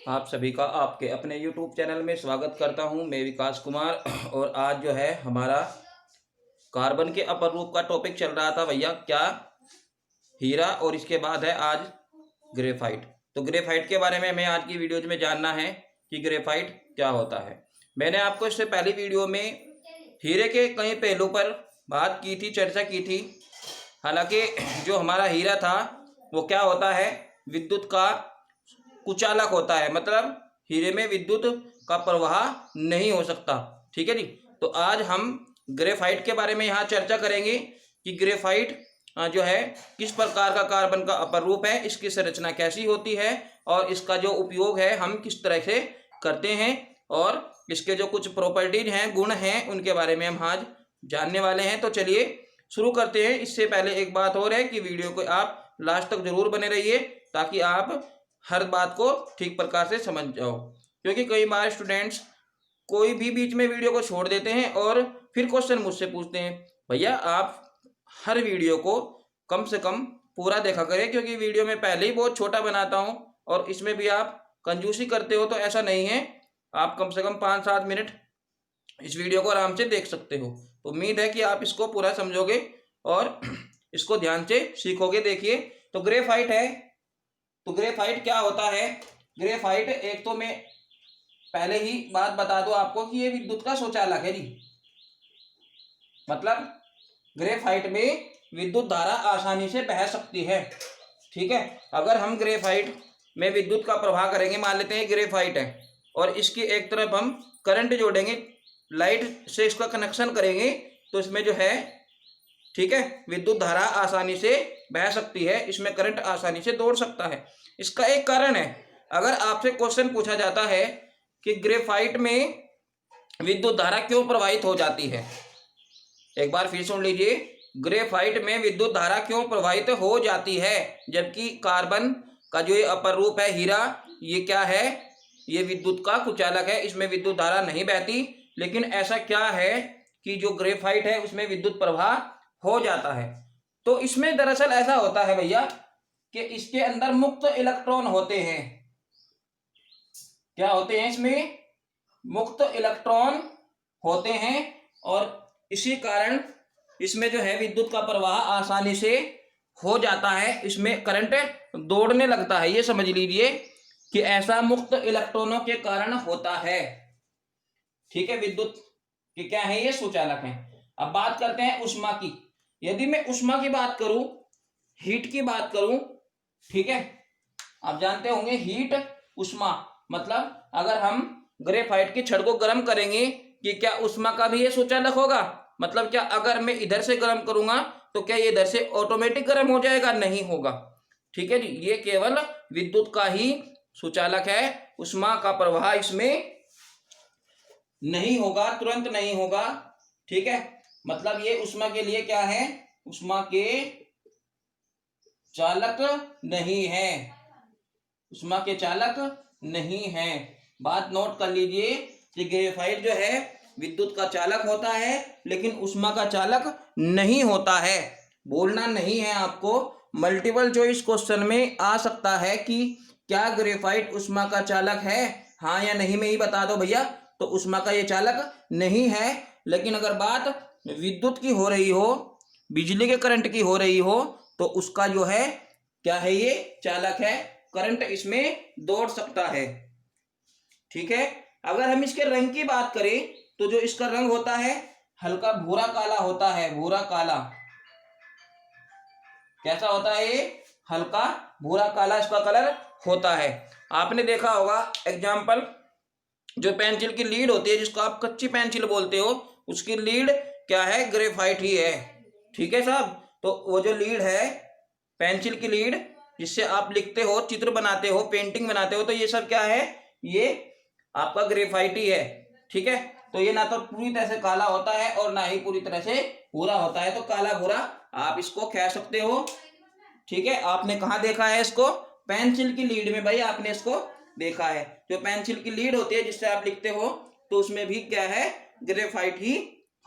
आप सभी का आपके अपने YouTube चैनल में स्वागत करता हूं। मैं विकास कुमार। और आज जो है हमारा कार्बन के अपर रूप का टॉपिक चल रहा था भैया, क्या हीरा, और इसके बाद है आज ग्रेफाइट। तो ग्रेफाइट के बारे में हमें आज की वीडियो में जानना है कि ग्रेफाइट क्या होता है। मैंने आपको इससे पहली वीडियो में हीरे के कई पहलू पर बात की थी, चर्चा की थी। हालांकि जो हमारा हीरा था वो क्या होता है, विद्युत का कुचालक होता है, मतलब हीरे में विद्युत का प्रवाह नहीं हो सकता। ठीक है जी। तो आज हम ग्रेफाइट के बारे में यहाँ चर्चा करेंगे कि ग्रेफाइट जो है किस प्रकार का कार्बन का अपर रूप है, इसकी संरचना कैसी होती है और इसका जो उपयोग है हम किस तरह से करते हैं, और इसके जो कुछ प्रॉपर्टीज हैं, गुण हैं, उनके बारे में हम आज जानने वाले हैं। तो चलिए शुरू करते हैं। इससे पहले एक बात और है कि वीडियो को आप लास्ट तक जरूर बने रहिए ताकि आप हर बात को ठीक प्रकार से समझ जाओ, क्योंकि कई बार स्टूडेंट्स कोई भी बीच में वीडियो को छोड़ देते हैं और फिर क्वेश्चन मुझसे पूछते हैं, भैया आप हर वीडियो को कम से कम पूरा देखा करें, क्योंकि वीडियो में पहले ही बहुत छोटा बनाता हूं और इसमें भी आप कंजूसी करते हो। तो ऐसा नहीं है, आप कम से कम 5-7 मिनट इस वीडियो को आराम से देख सकते हो। तो उम्मीद है कि आप इसको पूरा समझोगे और इसको ध्यान से सीखोगे। देखिए, तो ग्रेफाइट है। तो ग्रेफाइट क्या होता है? ग्रेफाइट, एक तो मैं पहले ही बात बता दूं आपको कि ये विद्युत का सुचालक है जी। मतलब ग्रेफाइट में विद्युत धारा आसानी से बह सकती है। ठीक है। अगर हम ग्रेफाइट में विद्युत का प्रवाह करेंगे, मान लेते हैं ग्रेफाइट है और इसकी एक तरफ हम करंट जोड़ेंगे, लाइट से इसका कनेक्शन करेंगे, तो इसमें जो है, ठीक है, विद्युत धारा आसानी से बह सकती है, इसमें करंट आसानी से दौड़ सकता है। इसका एक कारण है। अगर आपसे क्वेश्चन पूछा जाता है कि ग्रेफाइट में विद्युत धारा क्यों प्रवाहित हो जाती है, एक बार फिर सुन लीजिए, ग्रेफाइट में विद्युत धारा क्यों प्रवाहित हो जाती है, जबकि कार्बन का जो ये अपर रूप है हीरा, ये क्या है, ये विद्युत का कुचालक है, इसमें विद्युत धारा नहीं बहती। लेकिन ऐसा क्या है कि जो ग्रेफाइट है उसमें विद्युत प्रवाह हो जाता है। तो इसमें दरअसल ऐसा होता है भैया कि इसके अंदर मुक्त इलेक्ट्रॉन होते हैं। क्या होते हैं? इसमें मुक्त इलेक्ट्रॉन होते हैं और इसी कारण इसमें जो है विद्युत का प्रवाह आसानी से हो जाता है, इसमें करंट दौड़ने लगता है। ये समझ लीजिए कि ऐसा मुक्त इलेक्ट्रॉनों के कारण होता है। ठीक है। विद्युत के क्या है, ये सुचालक है। अब बात करते हैं उष्मा की। यदि मैं उष्मा की बात करूं, हीट की बात करूं, ठीक है, आप जानते होंगे हीट, उष्मा, मतलब अगर हम ग्रेफाइट की छड़ को गर्म करेंगे कि क्या उष्मा का भी ये सुचालक होगा? मतलब क्या अगर मैं इधर से गर्म करूंगा तो क्या ये इधर से ऑटोमेटिक गर्म हो जाएगा? नहीं होगा। ठीक है जी। ये केवल विद्युत का ही सुचालक है, उष्मा का प्रवाह इसमें नहीं होगा, तुरंत नहीं होगा। ठीक है। मतलब ये उष्मा के लिए क्या है, उष्मा के चालक नहीं है, उष्मा के चालक नहीं है। बात नोट कर लीजिए कि ग्रेफाइट जो है विद्युत का चालक होता है लेकिन उष्मा का चालक नहीं होता है। बोलना नहीं है आपको, मल्टीपल चॉइस क्वेश्चन में आ सकता है कि क्या ग्रेफाइट उष्मा का चालक है, हाँ या नहीं में ही बता दो भैया। तो उष्मा का ये चालक नहीं है। लेकिन अगर बात विद्युत की हो रही हो, बिजली के करंट की हो रही हो, तो उसका जो है क्या है, ये चालक है, करंट इसमें दौड़ सकता है। ठीक है। अगर हम इसके रंग की बात करें तो जो इसका रंग होता है हल्का भूरा काला होता है, भूरा काला। कैसा होता है ये? हल्का भूरा काला इसका कलर होता है। आपने देखा होगा एग्जाम्पल, जो पेंसिल की लीड होती है, जिसको आप कच्ची पेंसिल बोलते हो, उसकी लीड क्या है? ग्रेफाइट ही है। ठीक है साहब। तो वो जो लीड है, पेंसिल की लीड, जिससे आप लिखते हो, चित्र बनाते हो, पेंटिंग बनाते हो, तो ये सब क्या है? ये आपका ग्रेफाइट ही है। ठीक है। तो ये ना तो पूरी तरह से काला होता है और ना ही पूरी तरह से भूरा होता है। तो काला भूरा आप इसको कह सकते हो। ठीक है। आपने कहाँ देखा है इसको? पेंसिल की लीड में भाई, आपने इसको देखा है। जो पेंसिल की लीड होती है जिससे आप लिखते हो, तो उसमें भी क्या है? ग्रेफाइट ही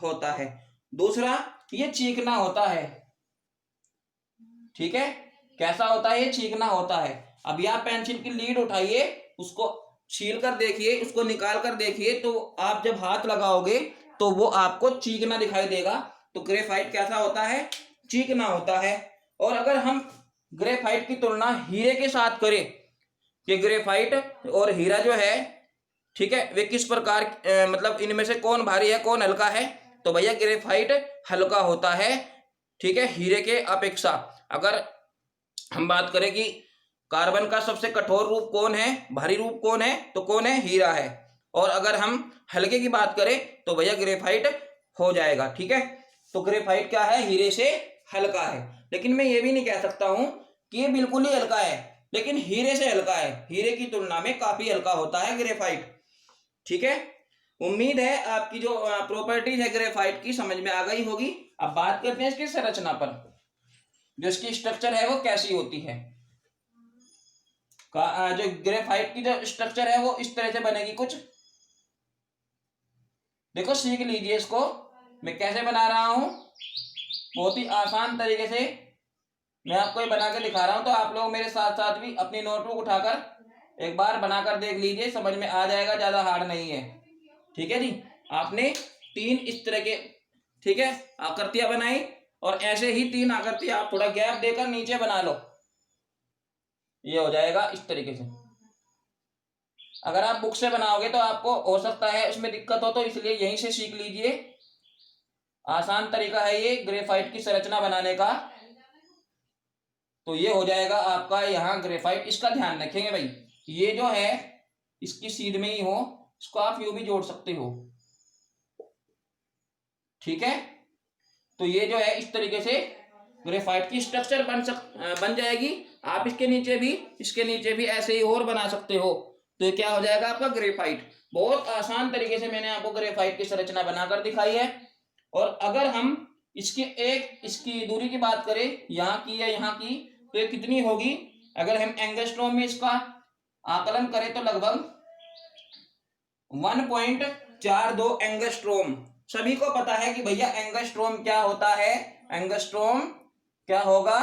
होता है। दूसरा, ये चीकना होता है। ठीक है। कैसा होता है? ये चीकना होता है। अब आप पेंसिल की लीड उठाइए, उसको छील कर देखिए, उसको निकाल कर देखिए, तो आप जब हाथ लगाओगे तो वो आपको चीकना दिखाई देगा। तो ग्रेफाइट कैसा होता है? चीकना होता है। और अगर हम ग्रेफाइट की तुलना हीरे के साथ करें कि ग्रेफाइट और हीरा जो है, ठीक है, वे किस प्रकार मतलब इनमें से कौन भारी है कौन हल्का है, तो भैया ग्रेफाइट हल्का होता है, ठीक है, हीरे के अपेक्षा। अगर हम बात करें कि कार्बन का सबसे कठोर रूप कौन है, भारी रूप कौन है, तो कौन है? हीरा है। और अगर हम हल्के की बात करें तो भैया ग्रेफाइट हो जाएगा, ठीक है। तो ग्रेफाइट क्या है? हीरे से हल्का है। लेकिन मैं ये भी नहीं कह सकता हूं कि ये बिल्कुल ही हल्का है, लेकिन हीरे से हल्का है, हीरे की तुलना में काफी हल्का होता है ग्रेफाइट, ठीक है। उम्मीद है आपकी जो प्रॉपर्टीज है ग्रेफाइट की समझ में आ गई होगी। अब बात करते हैं इसकी संरचना पर, जो इसकी स्ट्रक्चर है वो कैसी होती है। जो ग्रेफाइट की जो स्ट्रक्चर है वो इस तरह से बनेगी कुछ। देखो सीख लीजिए इसको, मैं कैसे बना रहा हूं, बहुत ही आसान तरीके से मैं आपको ये बना के दिखा रहा हूं। तो आप लोग मेरे साथ साथ भी अपनी नोटबुक उठाकर एक बार बनाकर देख लीजिए, समझ में आ जाएगा, ज्यादा हार्ड नहीं है, ठीक है जी। आपने 3 इस तरह के, ठीक है, आकृतियां बनाई, और ऐसे ही 3 आकृति आप थोड़ा गैप देकर नीचे बना लो, ये हो जाएगा इस तरीके से। अगर आप बुक से बनाओगे तो आपको हो सकता है उसमें दिक्कत हो, तो इसलिए यहीं से सीख लीजिए। आसान तरीका है ये ग्रेफाइट की संरचना बनाने का। तो ये हो जाएगा आपका यहाँ ग्रेफाइट। इसका ध्यान रखेंगे भाई, ये जो है इसकी सीध में ही हो, इसको आप यूं भी जोड़ सकते हो, ठीक है। तो ये जो है इस तरीके से ग्रेफाइट की स्ट्रक्चर बन जाएगी। आप इसके नीचे भी ऐसे ही और बना सकते हो। तो ये क्या हो जाएगा आपका ग्रेफाइट। बहुत आसान तरीके से मैंने आपको ग्रेफाइट की संरचना बनाकर दिखाई है। और अगर हम इसकी दूरी की बात करें, यहाँ की या यहाँ की, तो ये कितनी होगी? अगर हम एंगस्ट्रॉम में इसका आकलन करें तो लगभग 1.42 एंगस्ट्रोम। सभी को पता है कि भैया एंगस्ट्रोम क्या होता है। एंगस्ट्रोम क्या होगा?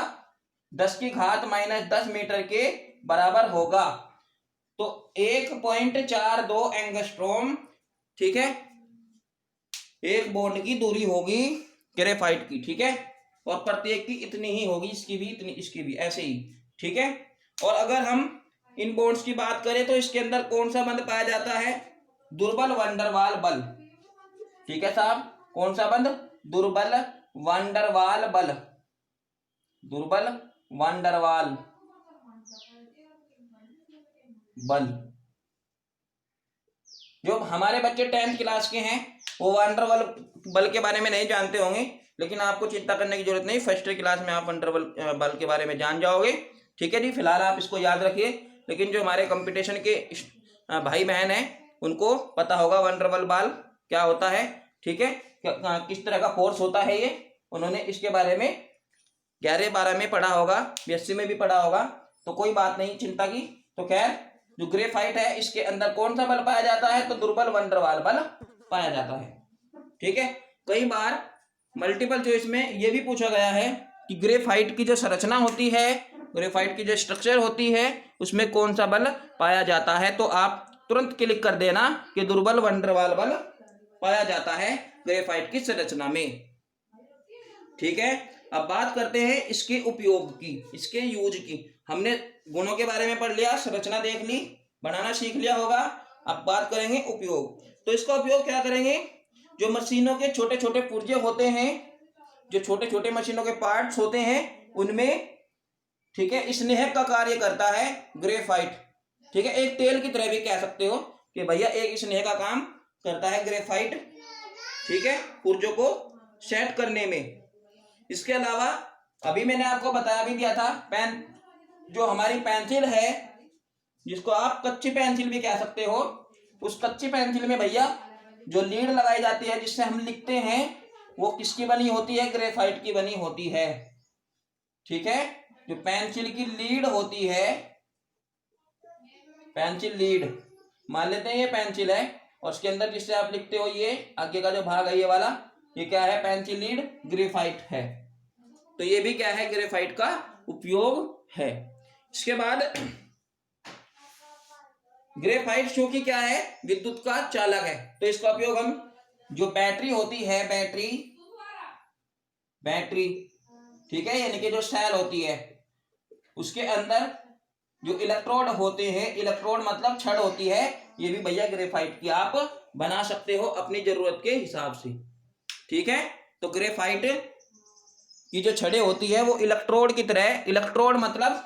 10⁻⁻10 मीटर के बराबर होगा। तो 1.42 एंगस्ट्रोम, ठीक है, एक बॉन्ड की दूरी होगी ग्रेफाइट की, ठीक है। और प्रत्येक की इतनी ही होगी, इसकी भी इतनी, इसकी भी ऐसे ही, ठीक है। और अगर हम इन बॉन्ड्स की बात करें तो इसके अंदर कौन सा बंध पाया जाता है? दुर्बल वंडरवाल बल, ठीक है साहब। कौन सा बंध? दुर्बल वंडरवाल बल, दुर्बल वंडरवाल बल। जो हमारे बच्चे 10th क्लास के हैं वो वंडरवाल बल के बारे में नहीं जानते होंगे, लेकिन आपको चिंता करने की जरूरत नहीं, फर्स्ट क्लास में आप वंडरवाल बल के बारे में जान जाओगे, ठीक है जी। फिलहाल आप इसको याद रखिए। लेकिन जो हमारे कंपटीशन के भाई बहन हैं उनको पता होगा वंडरवाल बल क्या होता है, ठीक है, किस तरह का फोर्स होता है ये, उन्होंने इसके बारे में 11-12 में पढ़ा होगा, BSc में भी पढ़ा होगा, तो कोई बात नहीं चिंता की। तो खैर जो ग्रेफाइट है इसके अंदर कौन सा बल पाया जाता है? तो दुर्बल वंडरवाल बल पाया जाता है, ठीक है। कई बार मल्टीपल चॉइस में ये भी पूछा गया है कि ग्रेफाइट की जो संरचना होती है, ग्रेफाइट की जो स्ट्रक्चर होती है, उसमें कौन सा बल पाया जाता है। तो आप तुरंत क्लिक कर देना कि दुर्बल वंडरवाल बल पाया जाता है ग्रेफाइट की संरचना में, ठीक है। अब बात करते हैं इसके उपयोग की, इसके यूज की। हमने गुणों के बारे में पढ़ लिया, संरचना देख ली, बनाना सीख लिया होगा। अब बात करेंगे उपयोग। तो इसका उपयोग क्या करेंगे? जो मशीनों के छोटे छोटे पुर्जे होते हैं, जो छोटे छोटे मशीनों के पार्ट्स होते हैं उनमें, ठीक है, स्नेहक का कार्य करता है ग्रेफाइट, ठीक है। एक तेल की तरह भी कह सकते हो कि भैया एक स्नेह का काम करता है ग्रेफाइट, ठीक है, पुर्जों को सेट करने में। इसके अलावा अभी मैंने आपको बताया भी दिया था, पेन, जो हमारी पेंसिल है जिसको आप कच्ची पेंसिल भी कह सकते हो, उस कच्ची पेंसिल में भैया जो लीड लगाई जाती है जिससे हम लिखते हैं वो किसकी बनी होती है? ग्रेफाइट की बनी होती है, ठीक है। जो पेंसिल की लीड होती है, पेंसिल लीड, मान लेते हैं ये पेंसिल है और उसके अंदर जिससे आप लिखते हो ये आगे का जो भाग है ये वाला, ये क्या है? पेंसिल लीड ग्रेफाइट है। तो ये भी क्या है? ग्रेफाइट का उपयोग है। इसके बाद ग्रेफाइट चूंकि क्या है, विद्युत का चालक है, तो इसका उपयोग हम जो बैटरी होती है, बैटरी ठीक है, यानी कि जो सेल होती है उसके अंदर जो इलेक्ट्रोड होते हैं, इलेक्ट्रोड मतलब छड़ होती है, ये भी भैया ग्रेफाइट की आप बना सकते हो अपनी जरूरत के हिसाब से। ठीक है, तो ग्रेफाइट की जो छड़ें होती है वो इलेक्ट्रोड की तरह, इलेक्ट्रोड मतलब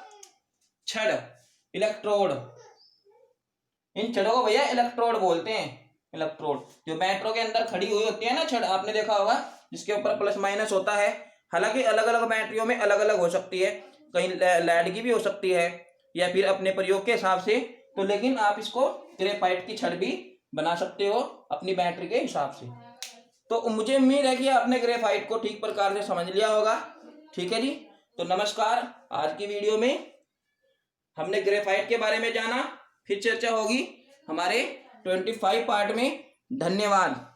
छड़, इलेक्ट्रोड, इन छड़ों को भैया इलेक्ट्रोड बोलते हैं। इलेक्ट्रोड जो बैटरों के अंदर खड़ी हुई होती है ना छड़, आपने देखा होगा, जिसके ऊपर प्लस माइनस होता है। हालांकि अलग अलग बैटरियों में अलग अलग हो सकती है, कहीं लेड की भी हो सकती है, या फिर अपने प्रयोग के हिसाब से, तो लेकिन आप इसको ग्रेफाइट की छड़ भी बना सकते हो अपनी बैटरी के हिसाब से। तो मुझे उम्मीद है कि आपने ग्रेफाइट को ठीक प्रकार से समझ लिया होगा। ठीक है जी, तो नमस्कार। आज की वीडियो में हमने ग्रेफाइट के बारे में जाना, फिर चर्चा होगी हमारे 25 पार्ट में। धन्यवाद।